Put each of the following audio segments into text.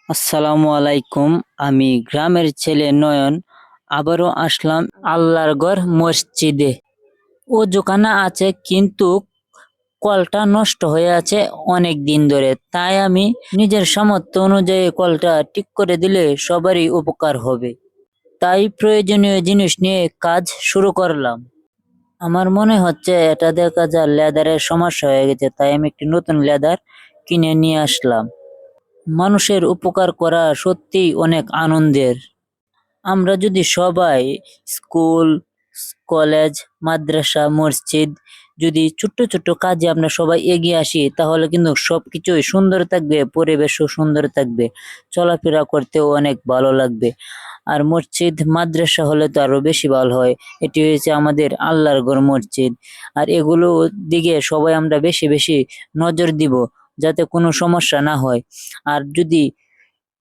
আসসালামু আলাইকুম। আমি গ্রামের ছেলে নয়ন। আবারও আসলাম আল্লাহর ঘর মসজিদে। ওজুখানা আছে কিন্তু কলটা নষ্ট হয়ে আছে অনেক দিন ধরে। তাই আমি নিজের সামর্থ্য অনুযায়ী কলটা ঠিক করে দিলে সবারই উপকার হবে। তাই প্রয়োজনীয় জিনিস নিয়ে কাজ শুরু করলাম। আমার মনে হচ্ছে এটা দেখা যায় লেদারের সমস্যা হয়ে গেছে, তাই আমি একটি নতুন লেদার কিনে নিয়ে আসলাম। মানুষের উপকার করা সত্যিই অনেক আনন্দের। আমরা যদি সবাই স্কুল, কলেজ, মাদ্রাসা, মসজিদ যদি ছোট্ট ছোট্ট কাজে আমরা সবাই এগিয়ে আসি, তাহলে কিন্তু সবকিছুই সুন্দর থাকবে, পরিবেশও সুন্দর থাকবে, চলাফেরা করতেও অনেক ভালো লাগবে। আর মসজিদ মাদ্রাসা হলে তো আরো বেশি ভালো হয়। এটি হয়েছে আমাদের আল্লাহর ঘর মসজিদ। আর এগুলো দিকে সবাই আমরা বেশি বেশি নজর দিব, যাতে কোনো সমস্যা না হয়। আর যদি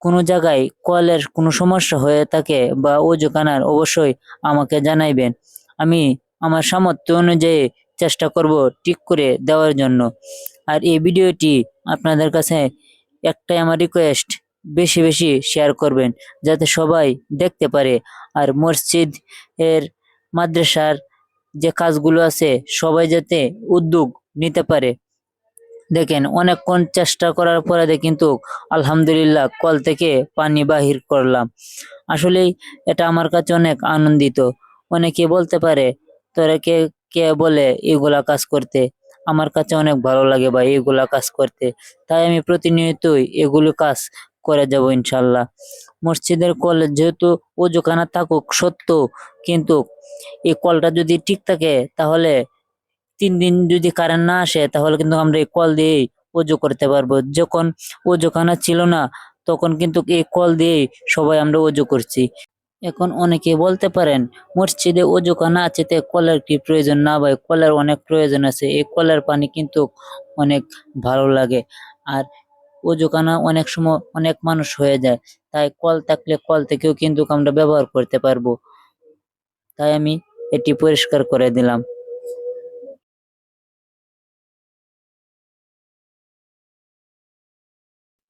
কোনো জায়গায় কলের কোনো সমস্যা হয়ে থাকে বা ওজুখানার, অবশ্যই আমাকে জানাইবেন। আমি আমার সামর্থ্য অনুযায়ী চেষ্টা করব ঠিক করে দেওয়ার জন্য। আর এই ভিডিওটি আপনাদের কাছে একটাই আমার রিকোয়েস্ট, বেশি বেশি শেয়ার করবেন যাতে সবাই দেখতে পারে। আর মসজিদ এর মাদ্রাসার যে কাজগুলো আছে সবাই যাতে উদ্যোগ নিতে পারে। দেখেন, অনেকক্ষণ চেষ্টা করার পরে কিন্তু আলহামদুলিল্লাহ কল থেকে পানি বাহির করলাম। আসলেই এটা আমার কাছে অনেক আনন্দিত। অনেকে বলতে পারে তোরা কে কে বলে এগুলা কাজ করতে। আমার কাছে অনেক ভালো লাগে ভাই এগুলা কাজ করতে। তাই আমি প্রতিনিয়তই এগুলো কাজ করে যাব ইনশাল্লাহ। মসজিদের কল যেহেতু ওজুখানা থাকুক সত্য, কিন্তু এই কলটা যদি ঠিক থাকে তাহলে 3 দিন যদি কারেন্ট না আসে তাহলে কিন্তু আমরা এই কল দিয়েই অজু করতে পারবো। যখন অজুখানা ছিল না তখন কিন্তু এই কল দিয়েই সবাই আমরা অজু করছি। এখন অনেকে বলতে পারেন মসজিদে অজুখানা আছে তে কলের কি প্রয়োজন? না ভাই, কলের অনেক প্রয়োজন আছে। এই কলের পানি কিন্তু অনেক ভালো লাগে। আর অজুখানা অনেক সময় অনেক মানুষ হয়ে যায়, তাই কল থাকলে কল থেকেও কিন্তু আমরা ব্যবহার করতে পারবো। তাই আমি এটি পরিষ্কার করে দিলাম।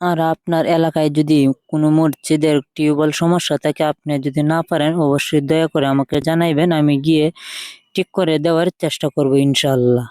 আর আপনার এলাকায় যদি কোনো মসজিদের টিউবওয়েল সমস্যা থাকে, আপনি যদি না পারেন অবশ্যই দয়া করে আমাকে জানাইবেন। আমি গিয়ে ঠিক করে দেওয়ার চেষ্টা করবো ইনশাআল্লাহ।